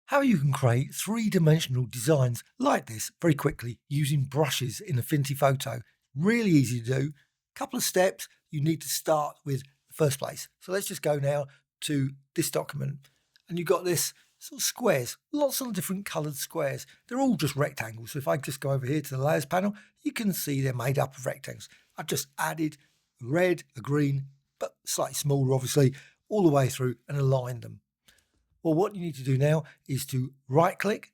How you can create three-dimensional designs like this very quickly using brushes in Affinity Photo. Really easy to do. Couple of steps you need to start with the first place. So let's just go now to this document, and you've got this sort of squares, lots of different coloured squares. They're all just rectangles. So if I just go over here to the layers panel, you can see they're made up of rectangles. I've just added a red, a green, but slightly smaller obviously, all the way through and aligned them. Well, what you need to do now is to right click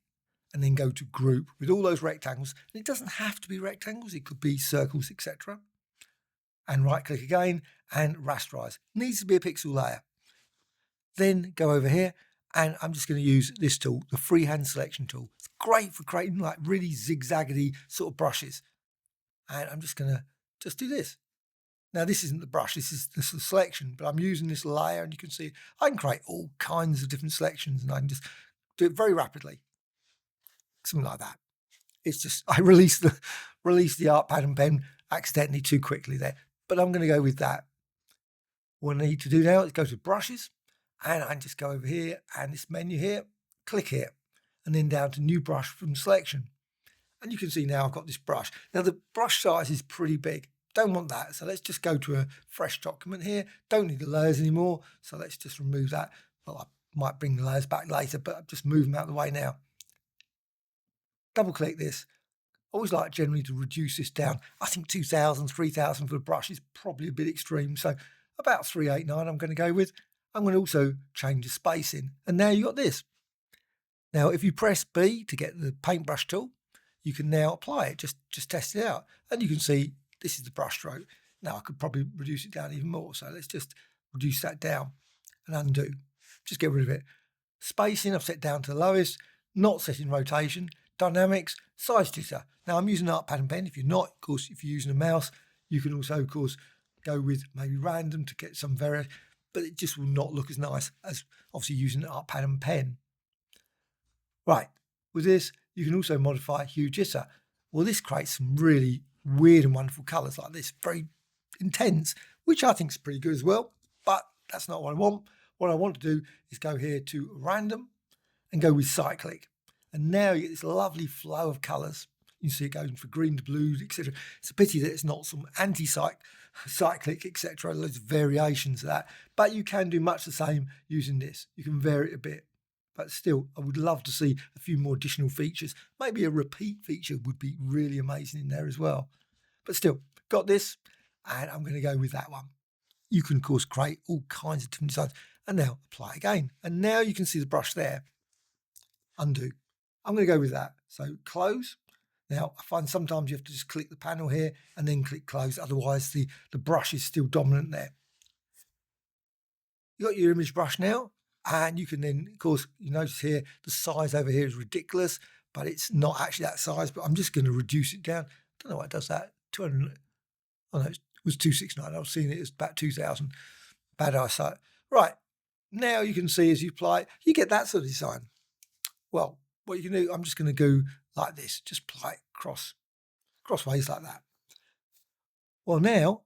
and then go to group with all those rectangles. And it doesn't have to be rectangles, it could be circles, etc. And right click again and rasterize. Needs to be a pixel layer. Then go over here and I'm just going to use this tool, the freehand selection tool. It's great for creating like really zigzaggedy sort of brushes. And I'm just going to just do this. Now, this isn't the brush, this is the selection, but I'm using this layer and you can see I can create all kinds of different selections and I can just do it very rapidly. Something like that. It's just, I released the art pad and pen accidentally too quickly there, but I'm going to go with that. What I need to do now is go to brushes and I can just go over here and this menu here, click here, and then down to new brush from selection. And you can see now I've got this brush. Now the brush size is pretty big. Don't want that. So let's just go to a fresh document here. Don't need the layers anymore. So let's just remove that. Well, I might bring the layers back later, but I'll just move them out of the way now. Double click this. Always like generally to reduce this down. I think 2000, 3000 for the brush is probably a bit extreme. So about 389 I'm going to go with. I'm going to also change the spacing. And now you've got this. Now, if you press B to get the paintbrush tool, you can now apply it. Just test it out. And you can see this is the brush stroke. Now I could probably reduce it down even more. So let's just reduce that down and undo. Just get rid of it. Spacing I've set down to the lowest, not setting rotation, dynamics, size jitter. Now I'm using art pad and pen. If you're not, of course, if you're using a mouse, you can also, of course, go with maybe random to get some variation, but it just will not look as nice as obviously using an art pad and pen. Right, with this, you can also modify hue jitter. Well, this creates some really weird and wonderful colours like this, very intense, which I think is pretty good as well, but that's not what I want. What I want to do is go here to random and go with cyclic. And now you get this lovely flow of colours. You see it going from green to blue, etc. It's a pity that it's not some anti-cyclic, etc. Loads of variations of that. But you can do much the same using this. You can vary it a bit. But still, I would love to see a few more additional features. Maybe a repeat feature would be really amazing in there as well. But still, got this, and I'm going to go with that one. You can, of course, create all kinds of different designs. And now apply again. And now you can see the brush there. Undo. I'm going to go with that. So close. Now, I find sometimes you have to just click the panel here and then click close. Otherwise, the brush is still dominant there. You've got your image brush now. And you can then, of course, you notice here, the size over here is ridiculous, but it's not actually that size, but I'm just going to reduce it down. Don't know why it does that. 200, oh no, it was 269. I was seeing it as about 2000. Bad eyesight. Right. Now you can see as you apply it, you get that sort of design. Well, what you can do, I'm just going to go like this, just apply it crossways like that. Well, now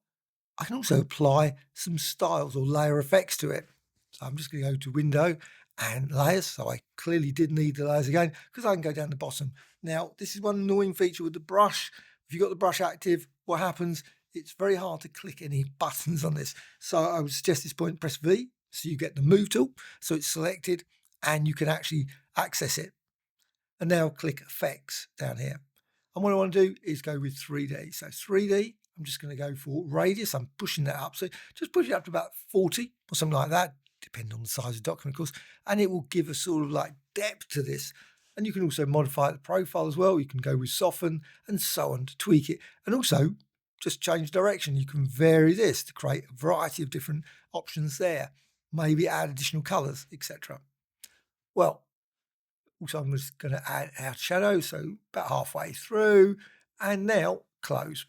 I can also apply some styles or layer effects to it. So I'm just going to go to window and layers. So I clearly did need the layers again because I can go down the bottom. Now, this is one annoying feature with the brush. If you've got the brush active, what happens? It's very hard to click any buttons on this. So I would suggest this point, press V. So you get the move tool. So it's selected and you can actually access it. And now click effects down here. And what I want to do is go with 3D. So 3D, I'm just going to go for radius. I'm pushing that up. So just push it up to about 40 or something like that. Depending on the size of the document, of course, and it will give a sort of like depth to this. And you can also modify the profile as well. You can go with soften and so on to tweak it. And also just change direction. You can vary this to create a variety of different options there. Maybe add additional colors, etc. Well, also I'm just going to add our shadow. So about halfway through and now close.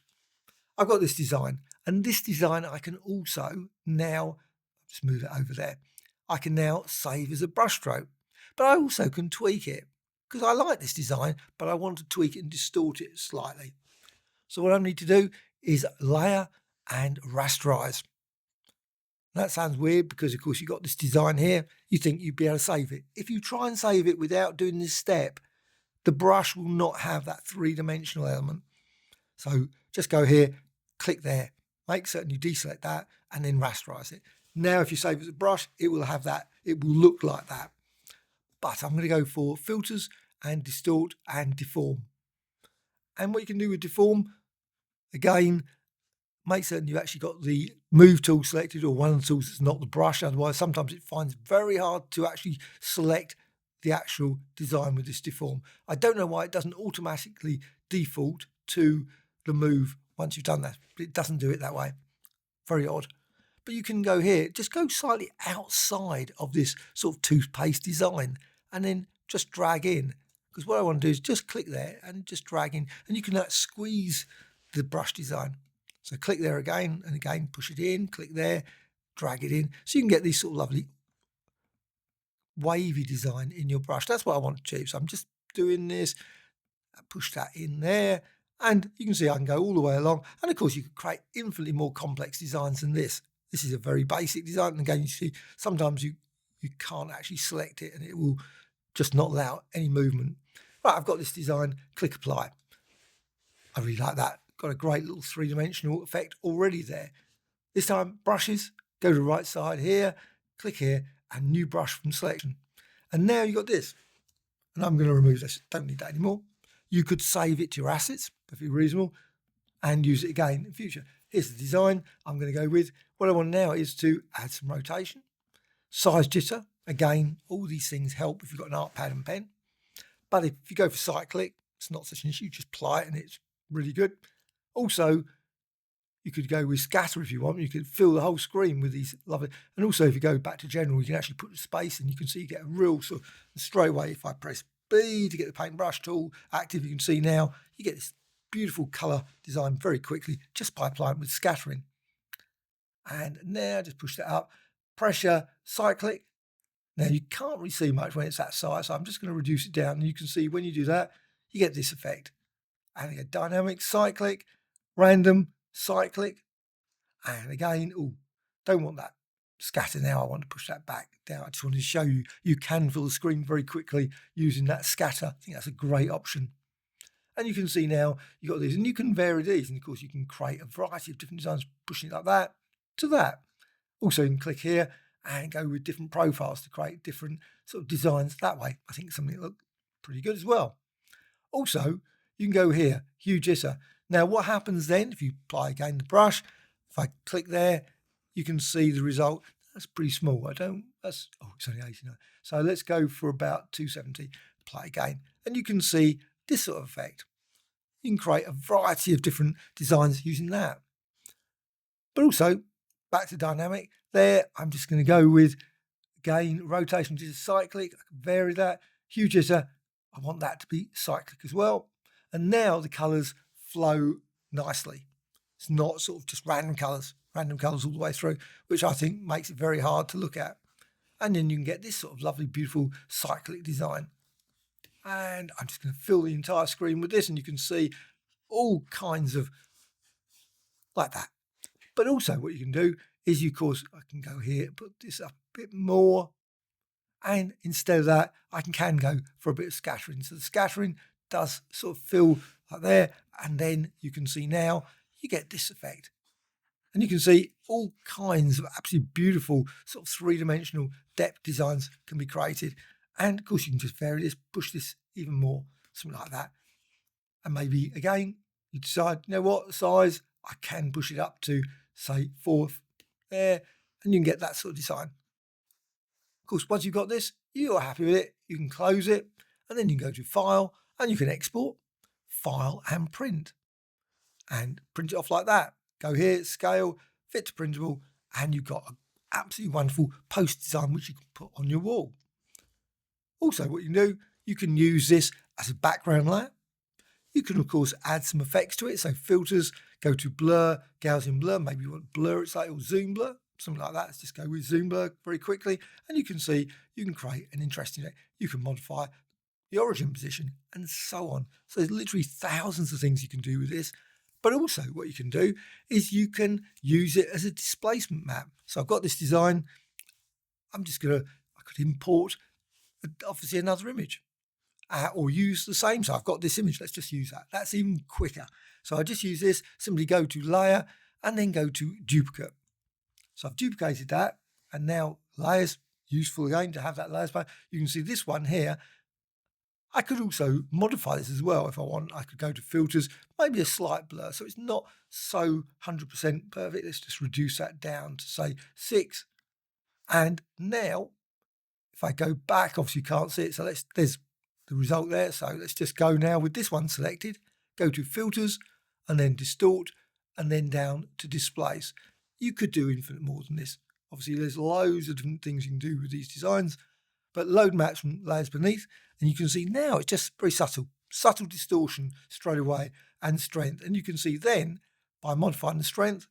I've got this design and this design I can also now just move it over there. I can now save as a brushstroke, but I also can tweak it because I like this design, but I want to tweak it and distort it slightly. So what I need to do is layer and rasterize. That sounds weird because, of course, you've got this design here. You think you'd be able to save it. If you try and save it without doing this step, the brush will not have that three-dimensional element. So just go here, click there, make certain you deselect that, and then rasterize it. Now, if you save it as a brush, it will have that. It will look like that. But I'm going to go for filters and distort and deform. And what you can do with deform, again, make certain you've actually got the move tool selected, or one of the tools that's not the brush. Otherwise, sometimes it finds very hard to actually select the actual design with this deform. I don't know why it doesn't automatically default to the move once you've done that. It doesn't do it that way. Very odd. But you can go here, just go slightly outside of this sort of toothpaste design, and then just drag in. Because what I want to do is just click there and just drag in, and you can squeeze the brush design. So click there again, and again push it in, click there, drag it in. So you can get these sort of lovely wavy design in your brush. That's what I want to achieve. So I'm just doing this, push that in there, and you can see I can go all the way along. And of course you could create infinitely more complex designs than this. This is a very basic design, and again you see sometimes you can't actually select it and it will just not allow any movement. Right, I've got this design, click apply. I really like that. Got a great little three-dimensional effect already there. This time brushes, go to the right side here, click here, and new brush from selection. And now you've got this. And I'm going to remove this, don't need that anymore. You could save it to your assets, perfectly reasonable, and use it again in the future. Here's the design I'm going to go with. What I want now is to add some rotation, size jitter. Again, all these things help if you've got an art pad and pen. But if you go for cyclic, it's not such an issue. Just apply it and it's really good. Also, you could go with scatter if you want. You could fill the whole screen with these lovely. And also, if you go back to general, you can actually put the space and you can see you get a real sort of straight away. If I press B to get the paintbrush tool active, you can see now you get this beautiful color design very quickly just by applying with scattering. And now just push that up, pressure, cyclic. Now you can't really see much when it's that size, so I'm just going to reduce it down. And you can see when you do that, you get this effect. And again, dynamic, cyclic, random, cyclic, and again, don't want that scatter now. I want to push that back down. I just wanted to show you, you can fill the screen very quickly using that scatter. I think that's a great option. And you can see now you've got these, and you can vary these. And of course, you can create a variety of different designs, pushing it like that to that. Also, you can click here and go with different profiles to create different sort of designs that way. I think it's something that looks pretty good as well. Also, you can go here, hue jitter. Now, what happens then if you apply again the brush? If I click there, you can see the result. That's pretty small. It's only 89. So let's go for about 270. Apply again, and you can see this sort of effect. You can create a variety of different designs using that. But also, back to dynamic. There, I'm just going to go with, again, rotation jitter cyclic. I can vary that. Hue jitter, I want that to be cyclic as well. And now the colours flow nicely. It's not sort of just random colours all the way through, which I think makes it very hard to look at. And then you can get this sort of lovely, beautiful cyclic design. And I'm just going to fill the entire screen with this, and you can see all kinds of like that. But also what you can do is, of course, I can go here, put this up a bit more. And instead of that, I can go for a bit of scattering. So the scattering does sort of fill like there. And then you can see now you get this effect. And you can see all kinds of absolutely beautiful sort of three-dimensional depth designs can be created. And of course, you can just vary this, push this even more, something like that. And maybe, again, you decide, you know what, size, I can push it up to, say, 4 there. And you can get that sort of design. Of course, once you've got this, you are happy with it, you can close it, and then you can go to File, and you can export, File, and Print. And print it off like that. Go here, Scale, Fit to Printable, and you've got an absolutely wonderful post design which you can put on your wall. Also, what you can do, you can use this as a background layer. You can, of course, add some effects to it. So filters, go to blur, Gaussian blur, maybe you want blur, it's like, or zoom blur, something like that. Let's just go with zoom blur very quickly. And you can see, you can create an interesting effect. You can modify the origin position and so on. So there's literally thousands of things you can do with this. But also what you can do is you can use it as a displacement map. So I've got this design. I could import obviously another image or use the same. So I've got this image. Let's just use that. That's even quicker. So I just use this, simply go to layer and then go to duplicate. So I've duplicated that and now layers, useful again to have that layers pane. You can see this one here. I could also modify this as well if I want. I could go to filters, maybe a slight blur. So it's not so 100% perfect. Let's just reduce that down to say 6. And now if I go back, obviously you can't see it. So there's the result there. So let's just go now with this one selected, go to filters and then distort and then down to displace. You could do infinite more than this. Obviously there's loads of different things you can do with these designs, but load maps from layers beneath, and you can see now it's just very subtle distortion straight away and strength. And you can see then by modifying the strength,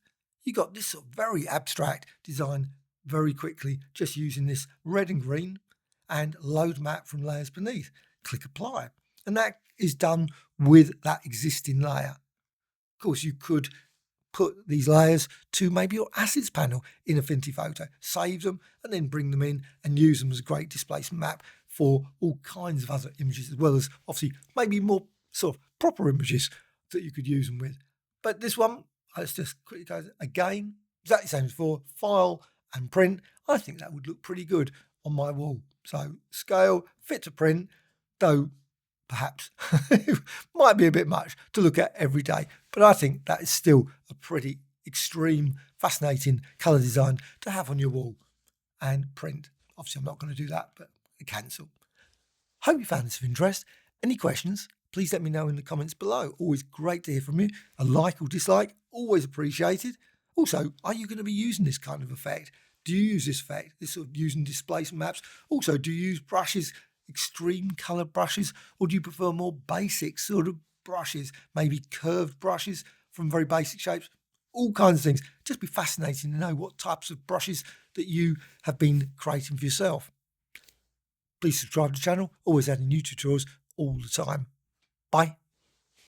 you got this sort of very abstract design very quickly just using this red and green and load map from layers beneath. Click apply, and that is done with that existing layer. Of course, you could put these layers to maybe your assets panel in Affinity Photo, save them and then bring them in and use them as a great displacement map for all kinds of other images, as well as obviously maybe more sort of proper images that you could use them with. But this one, let's just quickly go again, exactly the same as before, file and print. I think that would look pretty good on my wall. So scale, fit to print, though perhaps it might be a bit much to look at every day, but I think that is still a pretty extreme, fascinating colour design to have on your wall and print. Obviously, I'm not going to do that, but cancel. Hope you found this of interest. Any questions, please let me know in the comments below. Always great to hear from you. A like or dislike, always appreciated. Also, are you going to be using this kind of effect? Do you use this effect, this sort of using displacement maps? Also, do you use brushes, extreme colour brushes, or do you prefer more basic sort of brushes, maybe curved brushes from very basic shapes? All kinds of things. Just be fascinating to know what types of brushes that you have been creating for yourself. Please subscribe to the channel, always adding new tutorials all the time. Bye.